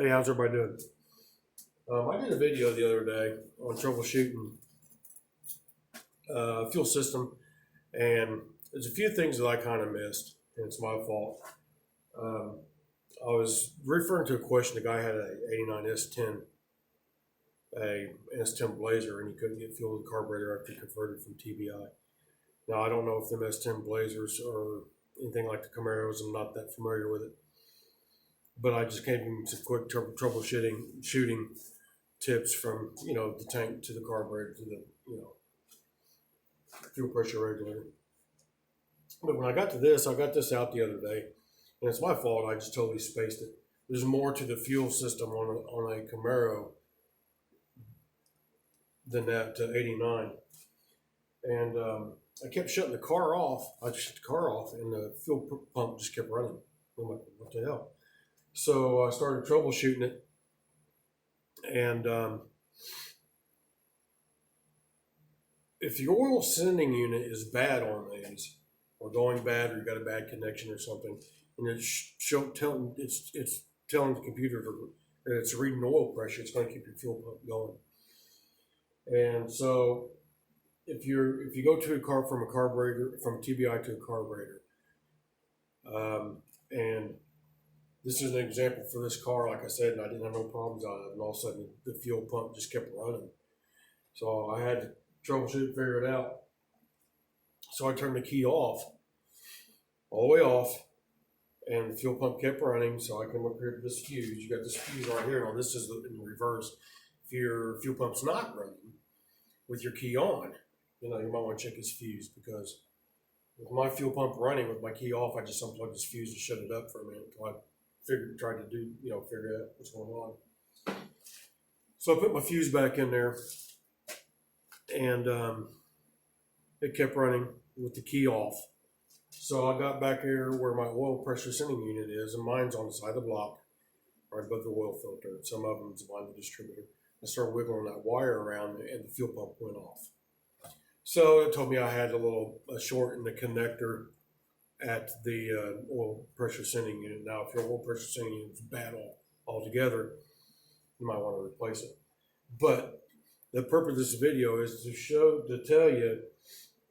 Hey, how's everybody doing? I did a video the other day on troubleshooting fuel system, and there's a few things that I kind of missed, and it's my fault. Um, I was referring to a question. The guy had a 89 S10, a S10 Blazer, and he couldn't get fuel to the carburetor after he converted from TBI. Now, I don't know if them S10 Blazers or anything like the Camaros. I'm not that familiar with it, but I just gave him some quick shooting tips from the tank to the carburetor to the fuel pressure regulator. But when I got this out the other day, and it's my fault. I just totally spaced it. There's more to the fuel system on a Camaro than that 89, and I kept shutting the car off. I shut the car off, and the fuel pump just kept running. I'm like, what the hell? So I started troubleshooting it, and if your oil sending unit is bad on these, or going bad, or you got a bad connection or something, and it's telling the computer that it's reading oil pressure, it's going to keep your fuel pump going. And so if you go to a car from a carburetor, from TBI to a carburetor, and this is an example for this car, like I said, and I didn't have no problems on it, and all of a sudden the fuel pump just kept running. So I had to troubleshoot, figure it out. So I turned the key off, all the way off, and the fuel pump kept running. So I can look here at this fuse. You got this fuse right here. Now this is in reverse. If your fuel pump's not running with your key on, you might want to check this fuse, because with my fuel pump running with my key off, I just unplugged this fuse and shut it up for a minute until I tried to figure out what's going on. So I put my fuse back in there, and it kept running with the key off. So I got back here where my oil pressure sending unit is, and mine's on the side of the block, right above the oil filter. Some of them's behind the distributor. I started wiggling that wire around, and the fuel pump went off. So it told me I had a short in the connector at the oil pressure sending unit. Now, if your oil pressure sending unit is bad altogether, you might want to replace it. But the purpose of this video is to tell you,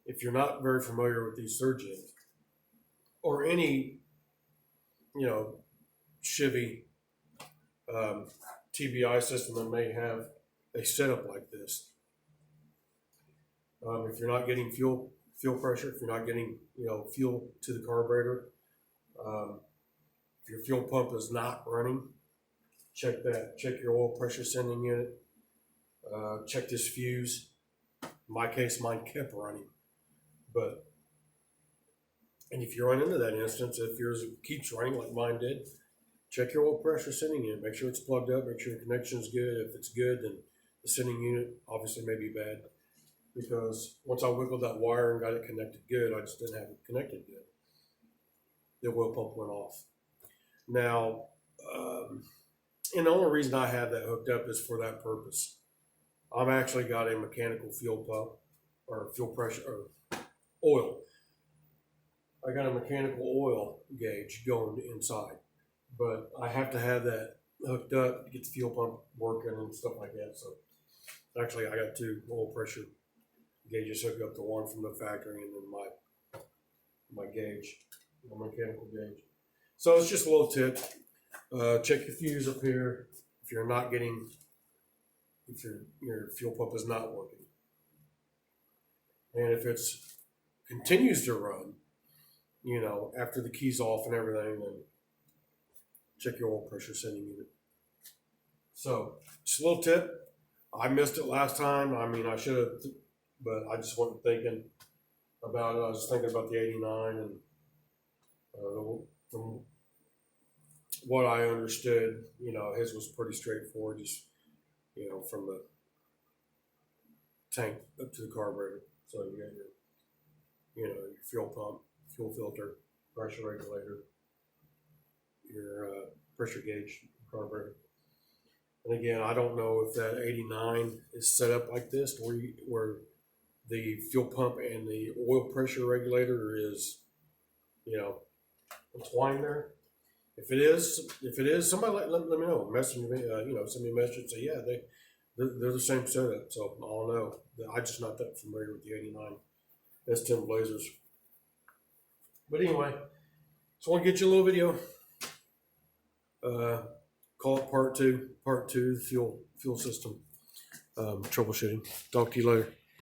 if you're not very familiar with these surge engines, or any, Chevy TBI system that may have a setup like this. If you're not getting fuel pressure, if you're not getting fuel to the carburetor, if your fuel pump is not running, check that. Check your oil pressure sending unit. Check this fuse. In my case, mine kept running, and if you run into that instance, if yours keeps running like mine did, check your oil pressure sending unit. Make sure it's plugged up. Make sure the connection is good. If it's good, then the sending unit obviously may be bad, because once I wiggled that wire and got it connected good, I just didn't have it connected good. The oil pump went off. Now, and the only reason I have that hooked up is for that purpose. I've actually got a mechanical fuel pump, or fuel pressure, or oil. I got a mechanical oil gauge going inside, but I have to have that hooked up to get the fuel pump working and stuff like that. So actually, I got two oil pressure gauges hooked up, to one from the factory and then my gauge, my mechanical gauge. So it's just a little tip. Check your fuse up here if you're not getting, if your fuel pump is not working, and if it's continues to run, after the key's off and everything, then check your oil pressure sending unit. So just a little tip. I missed it last time. I mean, I should have, but I just wasn't thinking about it. I was thinking about the 89, and from what I understood, his was pretty straightforward. Just, from the tank up to the carburetor. So you got your fuel pump, fuel filter, pressure regulator, your pressure gauge, carburetor. And again, I don't know if that 89 is set up like this, where the fuel pump and the oil pressure regulator is, entwined there. If it is, somebody let me know. Message me, send me a message and say, yeah, they're the same setup. So I'll know. I'm just not that familiar with the 89 S10 Blazers. But anyway, just want to get you a little video. Call it part two, fuel system troubleshooting. Talk to you later.